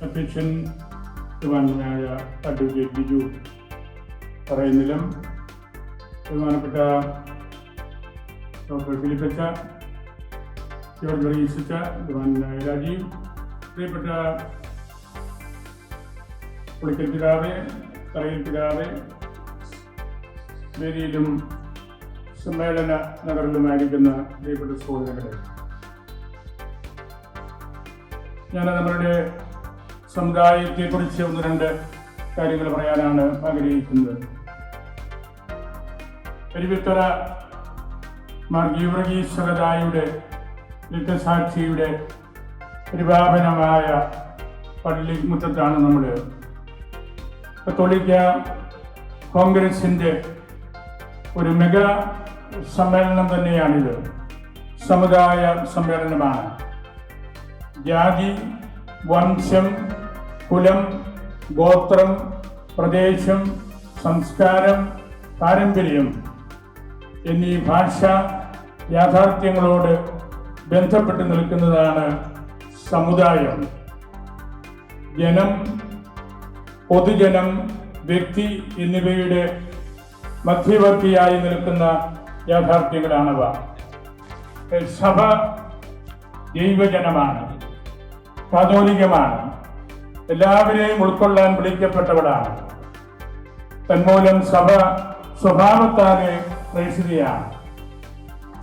അധ്യക്ഷൻ ബഹുമാന്യനായ അഡ്വക്കേറ്റ് ബിജു പറയുന്നിലും, ബഹുമാനപ്പെട്ട ഡോക്ടർ ഫിലിപ്പച്ച, ജോർജ് വർഗീസച്ച, ബഹുമാനായ രാജീവ്, പ്രിയപ്പെട്ട പുളിക്കൽ പിതാവെ, തറയിൽ പിതാവെ, വേദിയിലും സമ്മേളന നഗറിലുമായിരിക്കുന്ന പ്രിയപ്പെട്ട സഹോദരങ്ങളെ, ഞാൻ നമ്മളുടെ സമുദായത്തെക്കുറിച്ച് ഒന്ന് രണ്ട് കാര്യങ്ങൾ പറയാനാണ് ആഗ്രഹിക്കുന്നത്. അരുവിത്തറ മാർ ഗീവർഗീസ് സഹദായുടെ രക്തസാക്ഷിയുടെ പരിപാവനമായ പള്ളി മുറ്റത്താണ് നമ്മൾ. കത്തോലിക്ക കോൺഗ്രസിൻ്റെ ഒരു മെഗാ സമ്മേളനം തന്നെയാണിത്. സമുദായ സമ്മേളനമാണ്. ജാതി, വംശം, കുലം, ഗോത്രം, പ്രദേശം, സംസ്കാരം, പാരമ്പര്യം എന്നീ ഭാഷാ യാഥാർത്ഥ്യങ്ങളോട് ബന്ധപ്പെട്ട് നിൽക്കുന്നതാണ് സമുദായം. ജനം, പൊതുജനം, വ്യക്തി എന്നിവയുടെ മധ്യവർത്തിയായി നിൽക്കുന്ന യാഥാർത്ഥ്യങ്ങളാണവ. സഭ ദൈവജനമാണ്, കാതോലികമാണ്, എല്ലാവരെയും ഉൾക്കൊള്ളാൻ വിളിക്കപ്പെട്ടവളാണ്. തന്മൂലം സഭ സ്വഭാവത്താലെ പ്രേക്ഷിതയാണ്.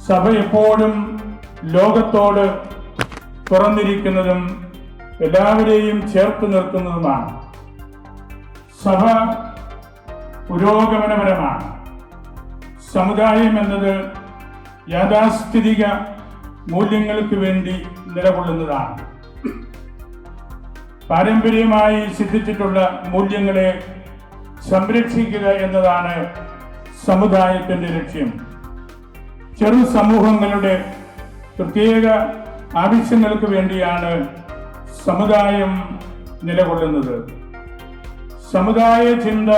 സഭ എപ്പോഴും ലോകത്തോട് തുറന്നിരിക്കുന്നതും എല്ലാവരെയും ചേർത്ത് നിർത്തുന്നതുമാണ്. സഭ പുരോഗമനപരമാണ്. സമുദായം എന്നത് യാഥാസ്ഥിതിക മൂല്യങ്ങൾക്ക് വേണ്ടി നിലകൊള്ളുന്നതാണ്. പാരമ്പര്യമായി സിദ്ധിച്ചിട്ടുള്ള മൂല്യങ്ങളെ സംരക്ഷിക്കുക എന്നതാണ് സമുദായത്തിൻ്റെ ലക്ഷ്യം. ചെറു സമൂഹങ്ങളുടെ പ്രത്യേക ആവശ്യങ്ങൾക്ക് വേണ്ടിയാണ് സമുദായം നിലകൊള്ളുന്നത്. സമുദായ ചിന്ത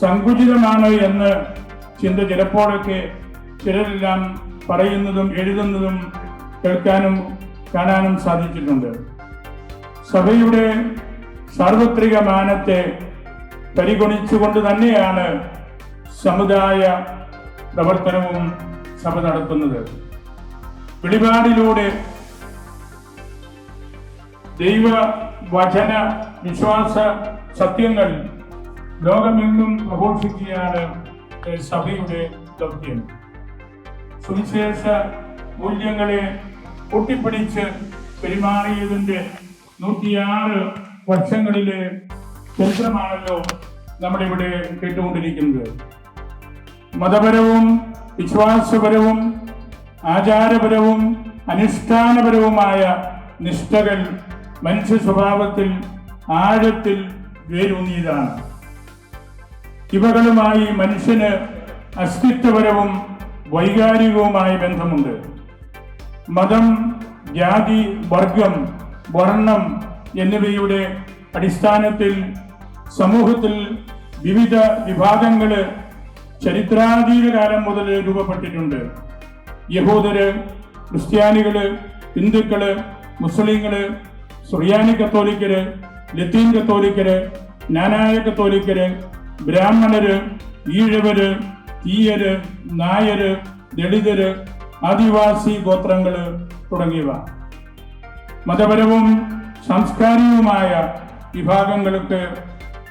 സങ്കുചിതമാണ് എന്ന് ചിന്ത ചിലപ്പോഴൊക്കെ ചിലരെല്ലാം പറയുന്നതും എഴുതുന്നതും കേൾക്കാനും കാണാനും സാധിച്ചിട്ടുണ്ട്. സഭയുടെ സാർവത്രിക മാനത്തെ പരിഗണിച്ചുകൊണ്ട് തന്നെയാണ് സമുദായ പ്രവർത്തനവും സഭ നടത്തുന്നത്. വെളിപാടിലൂടെ ദൈവ വചന വിശ്വാസ സത്യങ്ങൾ ലോകമെങ്ങും പ്രഘോഷിക്കുകയാണ് സഭയുടെ ദൗത്യം. സുവിശേഷ മൂല്യങ്ങളെ കൂട്ടിപ്പിടിച്ച് പെരുമാറിയതിൻ്റെ 106 വർഷങ്ങളിലെ ചരിത്രമാണല്ലോ നമ്മളിവിടെ കേട്ടുകൊണ്ടിരിക്കുന്നത്. മതപരവും വിശ്വാസപരവും ആചാരപരവും അനുഷ്ഠാനപരവുമായ നിഷ്ഠകൾ മനുഷ്യ സ്വഭാവത്തിൽ ആഴത്തിൽ വേരൂന്നിയതാണ്. ഇവകളുമായി മനുഷ്യന് അസ്തിത്വപരവും വൈകാരികവുമായ ബന്ധമുണ്ട്. മതം, ജാതി, വർഗം, വർണ്ണം എന്നിവയുടെ അടിസ്ഥാനത്തിൽ സമൂഹത്തിൽ വിവിധ വിഭാഗങ്ങൾ ചരിത്രാതീത കാലം മുതൽ രൂപപ്പെട്ടിട്ടുണ്ട്. യഹൂദര്, ക്രിസ്ത്യാനികള്, ഹിന്ദുക്കള്, മുസ്ലിങ്ങള്, സുറിയാനി കത്തോലിക്കര്, ലത്തീൻ കത്തോലിക്കര്, ജ്ഞാനായ കത്തോലിക്കര്, ബ്രാഹ്മണര്, ഈഴവര്, തീയര്, നായര്, ദളിതര്, ആദിവാസി ഗോത്രങ്ങള് തുടങ്ങിയവ. മതപരവും സാംസ്കാരികവുമായ വിഭാഗങ്ങൾക്ക്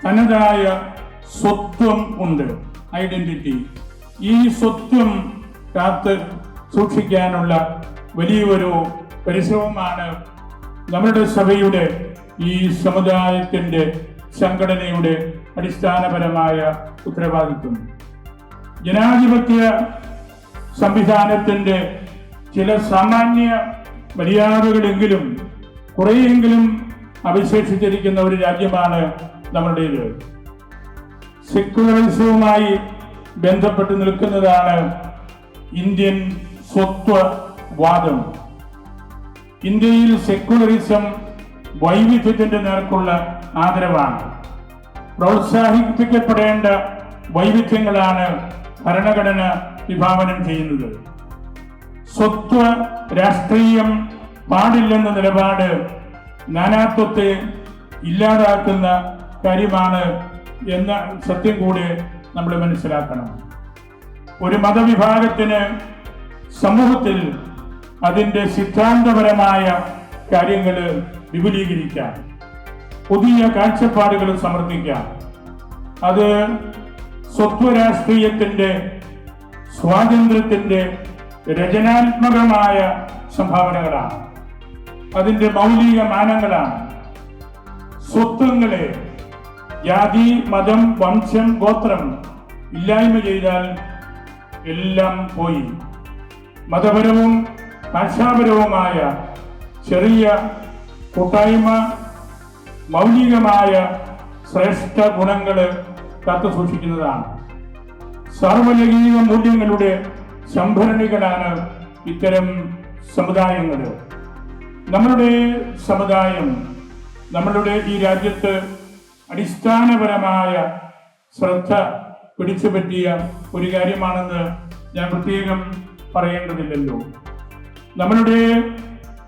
തനതായ സ്വത്വം ഉണ്ട്, ഐഡന്റിറ്റി. ഈ സ്വത്വം കാത്ത് സൂക്ഷിക്കാനുള്ള വലിയൊരു പരിശ്രമമാണ് നമ്മുടെ സഭയുടെ ഈ സമുദായത്തിൻ്റെ സംഘടനയുടെ അടിസ്ഥാനപരമായ ഉത്തരവാദിത്വം. ജനാധിപത്യ സംവിധാനത്തിൻ്റെ ചില സാമാന്യ മര്യാദകളെങ്കിലും കുറേയെങ്കിലും അവശേഷിച്ചിരിക്കുന്ന ഒരു രാജ്യമാണ് നമ്മുടേത്. സെക്യുലറിസവുമായി ബന്ധപ്പെട്ട് നിൽക്കുന്നതാണ് ഇന്ത്യൻ സ്വത്വവാദം. ഇന്ത്യയിൽ സെക്യുലറിസം വൈവിധ്യത്തിൻ്റെ നേർക്കുള്ള ആദരവാണ്. പ്രോത്സാഹിപ്പിക്കപ്പെടേണ്ട വൈവിധ്യങ്ങളാണ് ഭരണഘടന വിഭാവനം ചെയ്യുന്നത്. സ്വത്വ രാഷ്ട്രീയം പാടില്ലെന്ന നിലപാട് നാനാത്വത്തെ ഇല്ലാതാക്കുന്ന കാര്യമാണ് എന്ന സത്യം കൂടി നമ്മൾ മനസ്സിലാക്കണം. ഒരു മതവിഭാഗത്തിന് സമൂഹത്തിൽ അതിൻ്റെ സിദ്ധാന്തപരമായ കാര്യങ്ങൾ വിപുലീകരിക്കാം, പുതിയ കാഴ്ചപ്പാടുകൾ സമർത്ഥിക്കാം. അത് സ്വത്വരാഷ്ട്രീയത്തിൻ്റെ സ്വാതന്ത്ര്യത്തിൻ്റെ രചനാത്മകമായ സംഭാവനകളാണ്, അതിൻ്റെ മൗലിക മാനങ്ങളാണ്. സ്വത്വങ്ങളെ ജാതി, മതം, വംശം, ഗോത്രം ഇല്ലായ്മ ചെയ്താൽ എല്ലാം പോയി. മതപരവും ഭാഷാപരവുമായ ചെറിയ കൂട്ടായ്മ മൗലികമായ ശ്രേഷ്ഠ ഗുണങ്ങൾ കാത്തു സൂക്ഷിക്കുന്നതാണ്. സാർവലൗകിക മൂല്യങ്ങളുടെ സംഭരണികളാണ് ഇത്തരം സമുദായങ്ങൾ. നമ്മളുടെ സമുദായം നമ്മളുടെ ഈ രാജ്യത്ത് അടിസ്ഥാനപരമായ ശ്രദ്ധ പിടിച്ചുപറ്റിയ ഒരു കാര്യമാണെന്ന് ഞാൻ പ്രത്യേകം പറയേണ്ടതില്ലല്ലോ. നമ്മളുടെ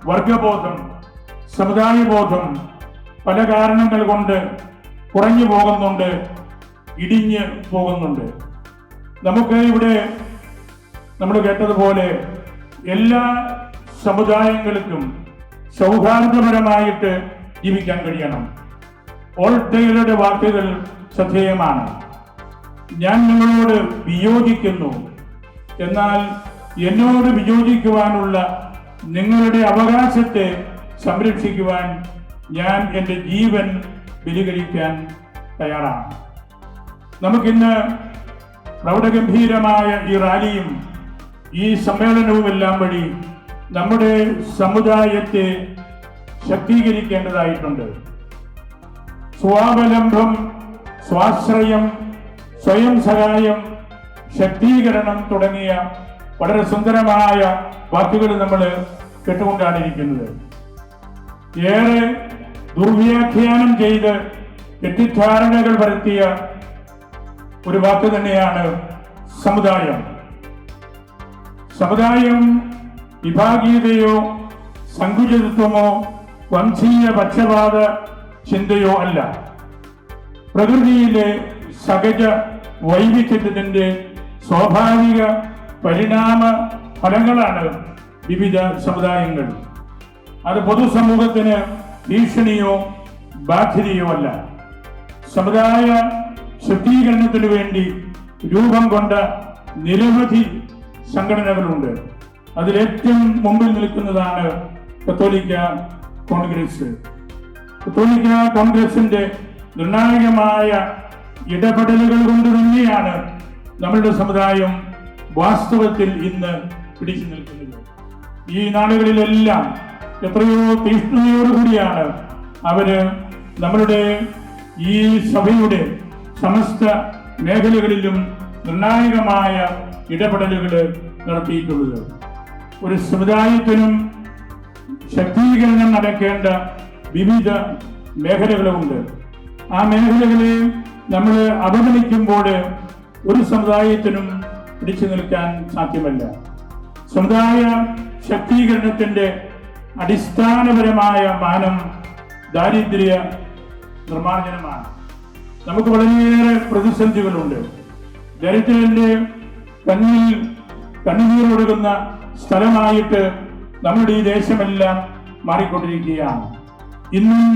വർഗബോധം, സമുദായബോധം പല കാരണങ്ങൾ കൊണ്ട് കുറഞ്ഞു പോകുന്നുണ്ട്, ഇടിഞ്ഞ് പോകുന്നുണ്ട്. നമുക്ക് ഇവിടെ നമ്മൾ കേട്ടതുപോലെ എല്ലാ സമുദായങ്ങൾക്കും സൗഹാർദ്ദപരമായിട്ട് ജീവിക്കാൻ കഴിയണം. വോൾട്ടയറുടെ വാക്കുകൾ ശ്രദ്ധേയമാണ്. ഞാൻ നിങ്ങളോട് വിയോജിക്കുന്നു, എന്നാൽ എന്നോട് വിയോജിക്കുവാനുള്ള നിങ്ങളുടെ അവകാശത്തെ സംരക്ഷിക്കുവാൻ ഞാൻ എൻ്റെ ജീവൻ ബലികഴിക്കാൻ തയ്യാറാണ്. നമുക്കിന്ന് പ്രൗഢഗംഭീരമായ ഈ റാലിയും ഈ സമ്മേളനവുമെല്ലാം വഴി നമ്മുടെ സമുദായത്തെ ശക്തീകരിക്കേണ്ടതായിട്ടുണ്ട്. സ്വാവലംബം, സ്വാശ്രയം, സ്വയം സഹായം, ശക്തീകരണം തുടങ്ങിയ വളരെ സുന്ദരമായ വാക്കുകൾ നമ്മൾ കേട്ടുകൊണ്ടാണിരിക്കുന്നത്. ഏറെ ദുർവ്യാഖ്യാനം ചെയ്ത് തെറ്റിദ്ധാരണകൾ വരുത്തിയ ഒരു വാക്ക് തന്നെയാണ് സമുദായം. സമുദായം വിഭാഗീയതയോ സങ്കുചിതത്വമോ വംശീയ പക്ഷപാത ചിന്തയോ അല്ല. പ്രകൃതിയിലെ സഹജ വൈവിധ്യത്തിന്റെ സ്വാഭാവിക പരിണാമ ഫലങ്ങളാണ് വിവിധ സമുദായങ്ങൾ. അത് പൊതുസമൂഹത്തിന് ഭീഷണിയോ ബാധ്യതയോ അല്ല. സമുദായ ശക്തീകരണത്തിനു വേണ്ടി രൂപം കൊണ്ട നിരവധി സംഘടനകളുണ്ട്. അതിലേറ്റവും മുമ്പിൽ നിൽക്കുന്നതാണ് കത്തോലിക്ക കോൺഗ്രസ്. കത്തോലിക്ക കോൺഗ്രസിന്റെ നിർണായകമായ ഇടപെടലുകൾ കൊണ്ട് തന്നെയാണ് നമ്മളുടെ സമുദായം വാസ്തവത്തിൽ ഇന്ന് പിടിച്ചു നിൽക്കുന്നത്. ഈ നാടുകളിലെല്ലാം എത്രയോ തീഷ്ണതയോടുകൂടിയാണ് അവര് നമ്മളുടെ ഈ സഭയുടെ സമസ്ത മേഖലകളിലും നിർണായകമായ ഇടപെടലുകൾ നടത്തിയിട്ടുള്ളത്. ഒരു സമുദായത്തിനും ശക്തീകരണം നടക്കേണ്ട വിവിധ മേഖലകളുമുണ്ട്. ആ മേഖലകളെ നമ്മൾ അവഗണിക്കുമ്പോൾ ഒരു സമുദായത്തിനും പിടിച്ചു നിൽക്കാൻ സാധ്യമല്ല. സമുദായ ശക്തീകരണത്തിന്റെ അടിസ്ഥാനപരമായ മാനം ദാരിദ്ര്യ നിർമ്മാർജ്ജനമാണ്. നമുക്ക് വളരെയേറെ പ്രതിസന്ധികളുണ്ട്. ദരിദ്രന്റെ കണ്ണുനീരൊഴുകുന്ന സ്ഥലമായിട്ട് നമ്മുടെ ഈ ദേശമെല്ലാം മാറിക്കൊണ്ടിരിക്കുകയാണ്. ഇന്നും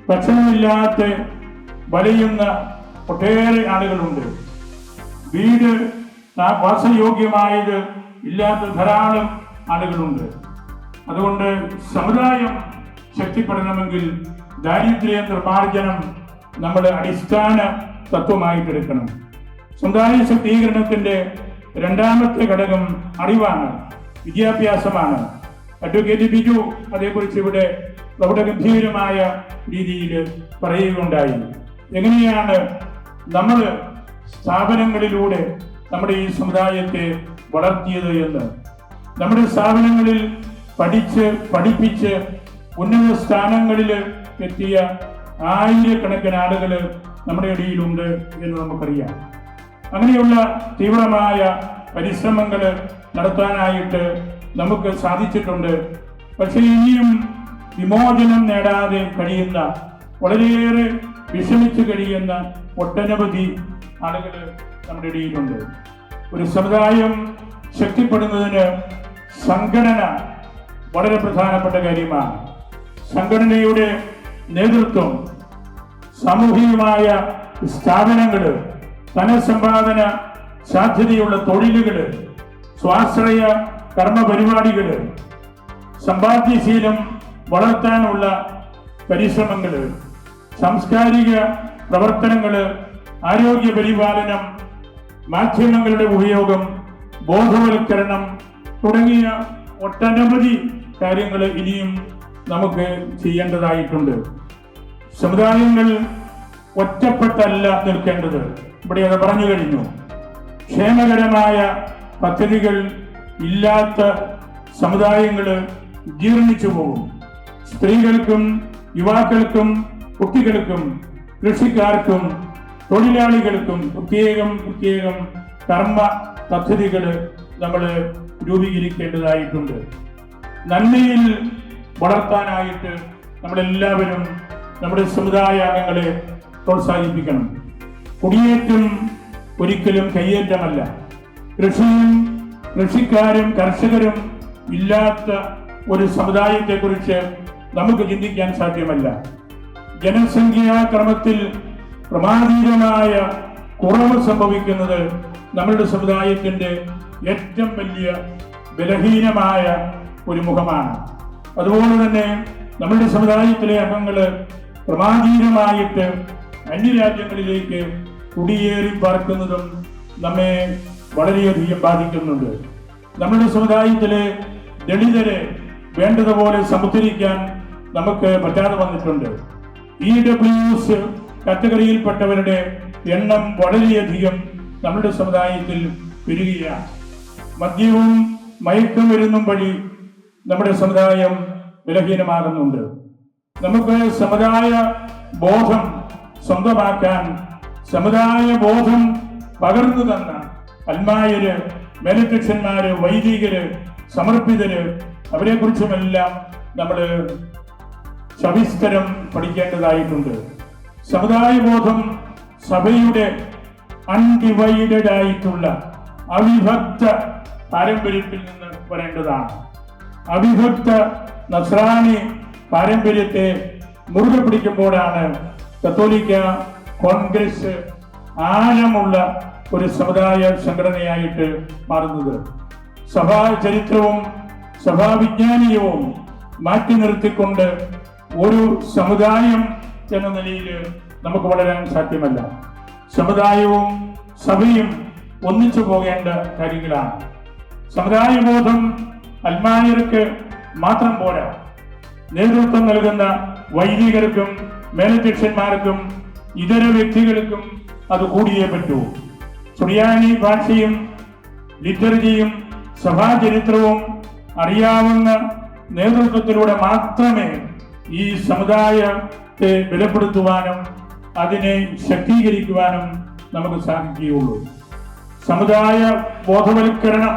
ഭക്ഷണമില്ലാത്ത വലയുന്ന ഒട്ടേറെ ആളുകളുണ്ട്. വീട് വാസയോഗ്യമായത് ഇല്ലാത്ത ധാരാളം ആളുകളുണ്ട്. അതുകൊണ്ട് സമുദായം ശക്തിപ്പെടണമെങ്കിൽ ദാരിദ്ര്യ നിർമ്മാർജ്ജനം നമ്മൾ അടിസ്ഥാന തത്വമായിട്ടെടുക്കണം. സമുദായ ശക്തീകരണത്തിന്റെ രണ്ടാമത്തെ ഘടകം അറിവാണ്, വിദ്യാഭ്യാസമാണ്. അഡ്വക്കേറ്റ് ബിജു അതേക്കുറിച്ച് ഇവിടെ വളരെ ഗംഭീരമായ രീതിയിൽ പറയുകയുണ്ടായി. എങ്ങനെയാണ് നമ്മൾ സ്ഥാപനങ്ങളിലൂടെ നമ്മുടെ ഈ സമുദായത്തെ വളർത്തിയത് എന്ന്. നമ്മുടെ സ്ഥാപനങ്ങളിൽ പഠിപ്പിച്ച് ഉന്നത സ്ഥാനങ്ങളിൽ എത്തിയ ആയിരക്കണക്കിന് ആളുകൾ നമ്മുടെ ഇടയിലുണ്ട് എന്ന് നമുക്കറിയാം. അങ്ങനെയുള്ള തീവ്രമായ പരിശ്രമങ്ങൾ നടത്താനായിട്ട് നമുക്ക് സാധിച്ചിട്ടുണ്ട്. പക്ഷേ ഇനിയും വിമോചനം നേടാതെ കഴിയുന്ന വളരെയേറെ വിഷമിച്ചു കഴിയുന്ന ഒട്ടനവധി ആളുകൾ നമ്മുടെ ഇടയിലുണ്ട്. ഒരു സമുദായം ശക്തിപ്പെടുന്നതിന് സംഘടന വളരെ പ്രധാനപ്പെട്ട കാര്യമാണ്. സംഘടനയുടെ നേതൃത്വം, സാമൂഹികമായ സ്ഥാപനങ്ങൾ, ധനസമ്പാദന സാധ്യതയുള്ള തൊഴിലുകൾ, സ്വാശ്രയ കർമ്മ പരിപാടികൾ, സമ്പാദ്യശീലം വളർത്താനുള്ള പരിശ്രമങ്ങൾ, സാംസ്കാരിക പ്രവർത്തനങ്ങൾ, ആരോഗ്യ പരിപാലനം, മാധ്യമങ്ങളുടെ ഉപയോഗം, ബോധവൽക്കരണം തുടങ്ങിയ ഒട്ടനവധി കാര്യങ്ങൾ ഇനിയും നമുക്ക് ചെയ്യേണ്ടതായിട്ടുണ്ട്. സമുദായങ്ങൾ ഒറ്റപ്പെട്ടല്ല നിൽക്കേണ്ടത്. ഇവിടെ അത് പറഞ്ഞു കഴിഞ്ഞു. ക്ഷേമകരമായ പദ്ധതികൾ ഇല്ലാത്ത സമുദായങ്ങൾ ജീർണിച്ചു പോകും. സ്ത്രീകൾക്കും യുവാക്കൾക്കും കുട്ടികൾക്കും കൃഷിക്കാർക്കും തൊഴിലാളികൾക്കും പ്രത്യേകം കർമ്മ പദ്ധതികൾ നമ്മൾ രൂപീകരിക്കേണ്ടതായിട്ടുണ്ട്. നന്മയിൽ വളർത്താനായിട്ട് നമ്മളെല്ലാവരും നമ്മുടെ സമുദായ അംഗങ്ങളെ പ്രോത്സാഹിപ്പിക്കണം. കുടിയേറ്റം ഒരിക്കലും കയ്യേറ്റമല്ല. കൃഷിക്കാരും കർഷകരും ഇല്ലാത്ത ഒരു സമുദായത്തെക്കുറിച്ച് നമുക്ക് ചിന്തിക്കാൻ സാധ്യമല്ല. ജനസംഖ്യാക്രമത്തിൽ പ്രമാദീയമായ കുറവ് സംഭവിക്കുന്നത് നമ്മളുടെ സമുദായത്തിന്റെ ഏറ്റവും വലിയ ബലഹീനമായ ഒരു മുഖമാണ്. അതുപോലെ തന്നെ നമ്മുടെ സമുദായത്തിലെ അംഗങ്ങൾ പ്രമാദീയമായിട്ട് അന്യരാജ്യങ്ങളിലേക്ക് കുടിയേറി പാർക്കുന്നതും നമ്മെ വളരെയധികം ബാധിക്കുന്നുണ്ട്. നമ്മുടെ സമുദായത്തിലെ ദളിതരെ വേണ്ടതുപോലെ സമുദ്ധരിക്കാൻ നമുക്ക് പറ്റാതെ വന്നിട്ടുണ്ട്. EWS കാറ്റഗറിയിൽപ്പെട്ടവരുടെ എണ്ണം വളരെയധികം നമ്മുടെ സമുദായത്തിൽ വരികയാണ്. മദ്യവും മയക്കുമരുന്നും വഴി നമ്മുടെ സമുദായം ബലഹീനമാകുന്നുണ്ട്. നമുക്ക് സമുദായ ബോധം സ്വന്തമാക്കാൻ സമുദായ ബോധം പകർന്നു തന്ന അൽമായര്, മേലധ്യക്ഷന്മാര്, വൈദികര്, സമർപ്പിതര്, അവരെ കുറിച്ചുമെല്ലാം നമ്മൾ സവിസ്തരം പഠിക്കേണ്ടതായിട്ടുണ്ട്. സമുദായ ബോധം സഭയുടെ അൺഡിവൈഡഡ് ആയിട്ടുള്ള അവിഭക്ത പാരമ്പര്യത്തിൽ നിന്ന് വരേണ്ടതാണ്. അവിഭക്ത നസ്രാണി പാരമ്പര്യത്തെ മുറുകെ പിടിക്കുമ്പോഴാണ് കത്തോലിക്ക കോൺഗ്രസ് ആഴമുള്ള ഒരു സമുദായ സംഘടനയായിട്ട് മാറുന്നത്. സഭാ ചരിത്രവും സഭാവിജ്ഞാനീയവും മാറ്റി നിർത്തിക്കൊണ്ട് ഒരു സമുദായം എന്ന നിലയിൽ നമുക്ക് വളരാൻ സാധ്യമല്ല. സമുദായവും സഭയും ഒന്നിച്ചു പോകേണ്ട കാര്യങ്ങളാണ്. സമുദായബോധം അൽമായർക്ക് മാത്രം പോരാ, നേതൃത്വം നൽകുന്ന വൈദികർക്കും മേലധ്യക്ഷന്മാർക്കും ഇതര വ്യക്തികൾക്കും അത് കൂടിയേ പറ്റൂ. സുറിയാനി ഭാഷയും ലിറ്റർജിയും സഭാചരിത്രവും അറിയാവുന്ന നേതൃത്വത്തിലൂടെ മാത്രമേ ഈ സമുദായത്തെ ബലപ്പെടുത്തുവാനും അതിനെ ശക്തീകരിക്കുവാനും നമുക്ക് സാധിക്കുകയുള്ളൂ. സമുദായ ബോധവൽക്കരണം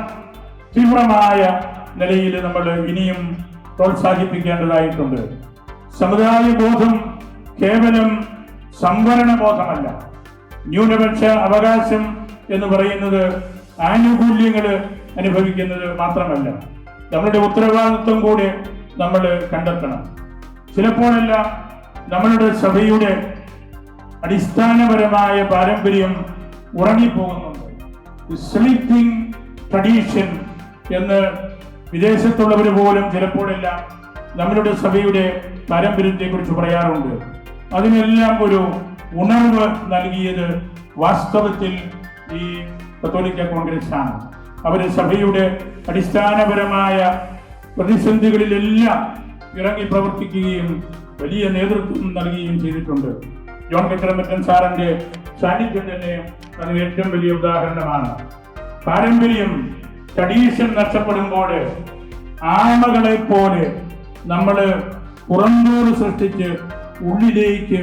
തീവ്രമായ നിലയിൽ നമ്മൾ ഇനിയും പ്രോത്സാഹിപ്പിക്കേണ്ടതായിട്ടുണ്ട്. സമുദായ ബോധം കേവലം സംവരണ ബോധമല്ല. ന്യൂനപക്ഷ അവകാശം എന്ന് പറയുന്നത് ആനുകൂല്യങ്ങൾ അനുഭവിക്കുന്നത് മാത്രമല്ല, നമ്മളുടെ ഉത്തരവാദിത്വം കൂടെ നമ്മൾ കണ്ടെത്തണം. ചിലപ്പോഴെല്ലാം നമ്മളുടെ സഭയുടെ അടിസ്ഥാനപരമായ പാരമ്പര്യം ഉറങ്ങിപ്പോകുന്നുണ്ട്. സ്ലീപ്പിംഗ് ട്രഡീഷൻ എന്ന് വിദേശത്തുള്ളവർ പോലും ചിലപ്പോഴെല്ലാം നമ്മളുടെ സഭയുടെ പാരമ്പര്യത്തെ കുറിച്ച് പറയാറുണ്ട്. അതിനെല്ലാം ഒരു ഉണർവ് നൽകിയത് വാസ്തവത്തിൽ ഈ കത്തോലിക്ക കോൺഗ്രസ് ആണ്. അവർ സഭയുടെ അടിസ്ഥാനപരമായ പ്രതിസന്ധികളിലെല്ലാം ഇറങ്ങി പ്രവർത്തിക്കുകയും വലിയ നേതൃത്വം നൽകുകയും ചെയ്തിട്ടുണ്ട്. ജോൺ കെക്കറമറ്റൻ സാറിന്റെ സാന്നിധ്യം തന്നെ അതിന് ഏറ്റവും വലിയ ഉദാഹരണമാണ്. പാരമ്പര്യം, ട്രഡീഷൻ നഷ്ടപ്പെടുമ്പോൾ ആമകളെ പോലെ നമ്മൾ പുറന്തോട് സൃഷ്ടിച്ച് ഉള്ളിലേക്ക്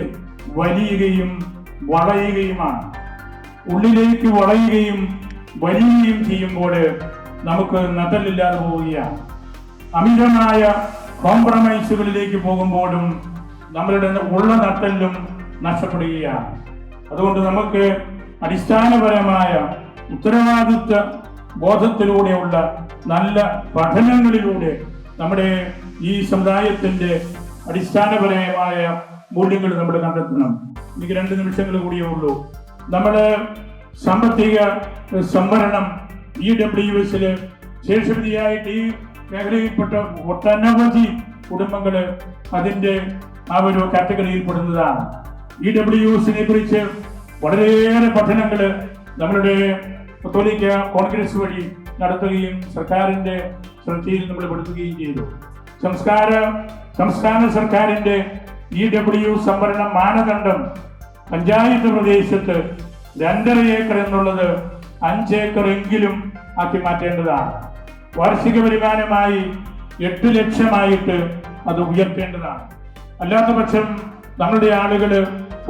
വലിയുകയും വളയുകയുമാണ്. ഉള്ളിലേക്ക് വളയുകയും വലിയുകയും ചെയ്യുമ്പോൾ നമുക്ക് നട്ടലില്ലാതെ പോവുകയാണ്. അമിതമായ കോംപ്രമൈസുകളിലേക്ക് പോകുമ്പോഴും നമ്മളുടെ ഉള്ള നട്ടെല്ലും നഷ്ടപ്പെടുകയാണ്. അതുകൊണ്ട് നമുക്ക് അടിസ്ഥാനപരമായ ഉത്തരവാദിത്വ ബോധത്തിലൂടെയുള്ള നല്ല പഠനങ്ങളിലൂടെ നമ്മുടെ ഈ സമുദായത്തിന്റെ അടിസ്ഥാനപരമായ മൂല്യങ്ങൾ നമ്മൾ കണ്ടെത്തണം. എനിക്ക് 2 നിമിഷങ്ങൾ കൂടിയേ ഉള്ളൂ. നമ്മുടെ സാമ്പത്തിക സംവരണം EWSല് ശേഷവിധിയായിട്ട് ഈ മേഖലയിൽപ്പെട്ട ഒട്ടനവധി കുടുംബങ്ങൾ അതിന്റെ ആ ഒരു കാറ്റഗറിയിൽ പെടുന്നതാണ്. EWSനെ കുറിച്ച് വളരെയേറെ പഠനങ്ങൾ നമ്മളുടെ കത്തോലിക്ക കോൺഗ്രസ് വഴി നടത്തുകയും സർക്കാരിന്റെ ശ്രദ്ധയിൽ നമ്മൾ പെടുത്തുകയും ചെയ്തു. സംസ്ഥാന സർക്കാരിന്റെ EW സംവരണ മാനദണ്ഡം പഞ്ചായത്ത് പ്രദേശത്ത് 2.5 ഏക്കർ എന്നുള്ളത് 5 ഏക്കർ എങ്കിലും ആക്കി മാറ്റേണ്ടതാണ്. വാർഷിക വരുമാനമായി 8 ലക്ഷമായിട്ട് അത് ഉയർത്തേണ്ടതാണ്. അല്ലാത്ത പക്ഷം നമ്മളുടെ ആളുകൾ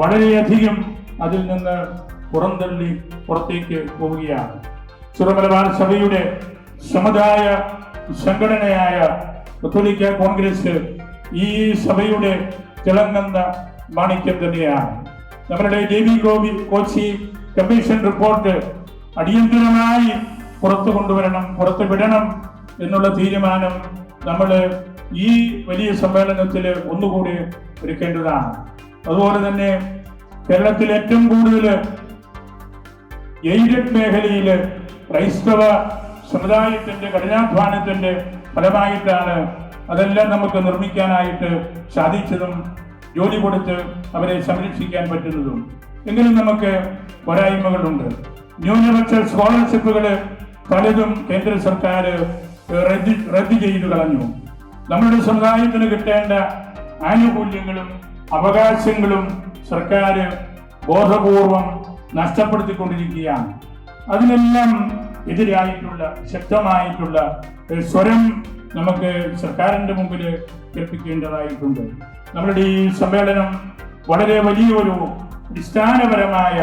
വളരെയധികം അതിൽ നിന്ന് പുറന്തള്ളി പുറത്തേക്ക് പോവുകയാണ്. സുറമലബാർ സഭയുടെ സമുദായ സംഘടനയായ കത്തോലിക്ക കോൺഗ്രസ് ഈ സഭയുടെ തിളങ്ങുന്ന മാണിക്യം തന്നെയാണ്. നമ്മളുടെ JB കോച്ചി കമ്മീഷൻ റിപ്പോർട്ട് അടിയന്തരമായി പുറത്തു കൊണ്ടുവരണം, പുറത്തു വിടണം എന്നുള്ള തീരുമാനം നമ്മൾ ഈ വലിയ സമ്മേളനത്തിൽ ഒന്നുകൂടി എടുക്കേണ്ടതാണ്. അതുപോലെ തന്നെ കേരളത്തിൽ ഏറ്റവും കൂടുതൽ എയ്ഡഡ് മേഖലയിൽ ക്രൈസ്തവ സമുദായത്തിന്റെ കഠിനാധ്വാനത്തിന്റെ ഫലമായിട്ടാണ് അതെല്ലാം നമുക്ക് നിർമ്മിക്കാനായിട്ട് സാധിച്ചതും ജോലി കൊടുത്ത് അവരെ സംരക്ഷിക്കാൻ പറ്റുന്നതും. എങ്കിലും നമുക്ക് പോരായ്മകളുണ്ട്. ന്യൂനപക്ഷ സ്കോളർഷിപ്പുകൾ പലതും കേന്ദ്ര സർക്കാർ റദ്ദ് ചെയ്തു കളഞ്ഞു. നമ്മുടെ സമുദായത്തിന് കിട്ടേണ്ട ആനുകൂല്യങ്ങളും അവകാശങ്ങളും സർക്കാർ ബോധപൂർവം നഷ്ടപ്പെടുത്തിക്കൊണ്ടിരിക്കുകയാണ്. അതിനെല്ലാം എതിരായിട്ടുള്ള ശക്തമായിട്ടുള്ള സ്വരം നമുക്ക് സർക്കാരിന്റെ മുമ്പിൽ കേൾപ്പിക്കേണ്ടതായിട്ടുണ്ട്. നമ്മളുടെ ഈ സമ്മേളനം വളരെ വലിയൊരു അടിസ്ഥാനപരമായ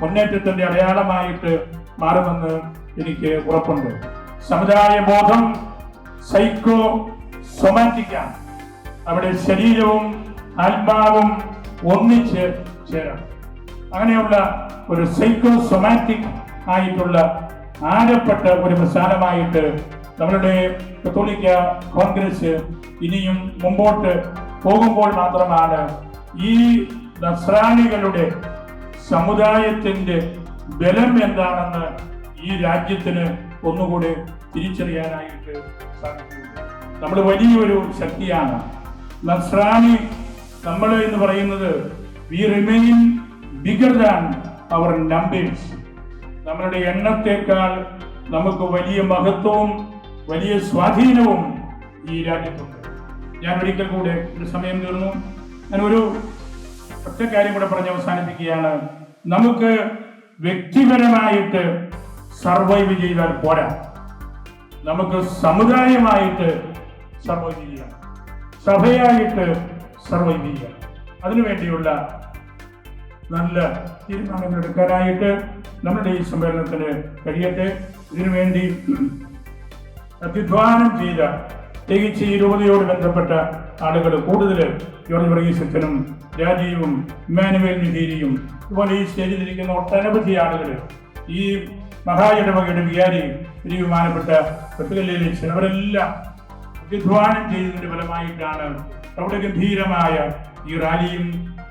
മുന്നേറ്റത്തിന്റെ അടയാളമായിട്ട് മാറുമെന്ന് എനിക്ക് ഉറപ്പുണ്ട്. സമുദായ ബോധം സൈക്കോ സൊമാറ്റിക്കാണ്. അവിടെ ശരീരവും ആത്മാവും ഒന്നിച്ച് ചേരണം. അങ്ങനെയുള്ള ഒരു സൈക്കോ സൊമാറ്റിക് ആയിട്ടുള്ള ആഴപ്പെട്ട ഒരു പ്രസ്ഥാനമായിട്ട് നമ്മളുടെ കത്തോലിക്ക കോൺഗ്രസ് ഇനിയും മുമ്പോട്ട് പോകുമ്പോൾ മാത്രമാണ് ഈ നസ്രാണികളുടെ സമുദായത്തിന്റെ ബലം എന്താണെന്ന് ഈ രാജ്യത്തിന് ഒന്നുകൂടി തിരിച്ചറിയാനായിട്ട് സാധിക്കും. നമ്മൾ വലിയൊരു ശക്തിയാണ്. നസ്രാണി നമ്മൾ എന്ന് പറയുന്നത് V remain bigger than our numbers. നമ്മളുടെ എണ്ണത്തേക്കാൾ നമുക്ക് വലിയ മഹത്വവും വലിയ സ്വാധീനവും ഈ രാജ്യത്തുണ്ട്. ഞാൻ ഒരിക്കൽ കൂടെ ഒരു സമയം തീർന്നു. ഞാൻ ഒരു ഒറ്റ കാര്യം കൂടെ പറഞ്ഞ് അവസാനിപ്പിക്കുകയാണ്. നമുക്ക് വ്യക്തിപരമായിട്ട് സർവൈവ് ചെയ്താൽ പോരാ, നമുക്ക് സമുദായമായിട്ട് സർവൈവ് ചെയ്യാം, സഭയായിട്ട് സർവൈവ് ചെയ്യാം. അതിനുവേണ്ടിയുള്ള നല്ല തീരുമാനങ്ങൾ എടുക്കാനായിട്ട് നമ്മുടെ ഈ സമ്മേളനത്തിന് കഴിയട്ടെ. ഇതിനുവേണ്ടി അധ്വാനം ചെയ്ത പ്രത്യേകിച്ച് ഈ രൂപതയോട് ബന്ധപ്പെട്ട ആളുകൾ കൂടുതൽ ജോർജ് വർഗീസ് അച്ഛനും രാജീവും ഇമ്മാനുവേൽ നിധീരിയും അതുപോലെ ഈ സ്റ്റേജിലിരിക്കുന്ന ഒട്ടനവധി ആളുകൾ, ഈ മഹായിടവകയുടെ വികാരി ബഹുമാനപ്പെട്ട വെട്ടുകല്ലിലെ അവരെല്ലാം അധ്വാനം ചെയ്തതിന്റെ ഫലമായിട്ടാണ് പ്രൗഢഗംഭീരമായ ഈ റാലിയും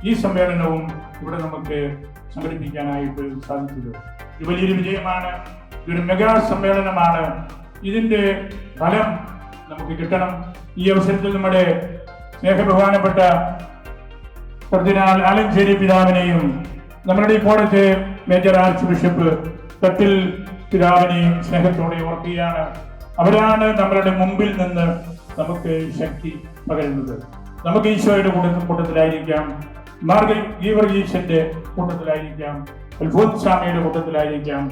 ഈ സമ്മേളനവും ഇവിടെ നമുക്ക് സംഘടിപ്പിക്കാനായിട്ട് സാധിച്ചത്. ഇത് വലിയൊരു വിജയമാണ്. ഇതൊരു മെഗാ സമ്മേളനമാണ്. ഇതിന്റെ ഫലം നമുക്ക് കിട്ടണം. ഈ അവസരത്തിൽ നമ്മുടെ സ്നേഹബഹുമാനപ്പെട്ട കർദിനാൾ ആലഞ്ചേരി പിതാവിനെയും നമ്മുടെ ഇപ്പോഴത്തെ മേജർ ആർച്ച് ബിഷപ്പ് തട്ടിൽ പിതാവിനെയും സ്നേഹത്തോടെ ഓർക്കുകയാണ്. അവരാണ് നമ്മളുടെ മുമ്പിൽ നിന്ന് നമുക്ക് ശക്തി പകരുന്നത്. നമുക്ക് ഈശോയുടെ കൂട്ടത്തിലായിരിക്കാം, ഗീവർഗീസിന്റെ കൂട്ടത്തിലായിരിക്കാം, അൽഫോൻസാമയുടെ കൂട്ടത്തിലായിരിക്കാം,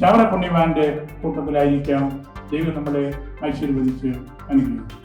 ശാവറ പുണ്യവാന്റെ കൂട്ടത്തിലായിരിക്കാം. ദൈവം നമ്മളെ ആശീർവദിച്ച് അനുഗ്രഹിക്കും.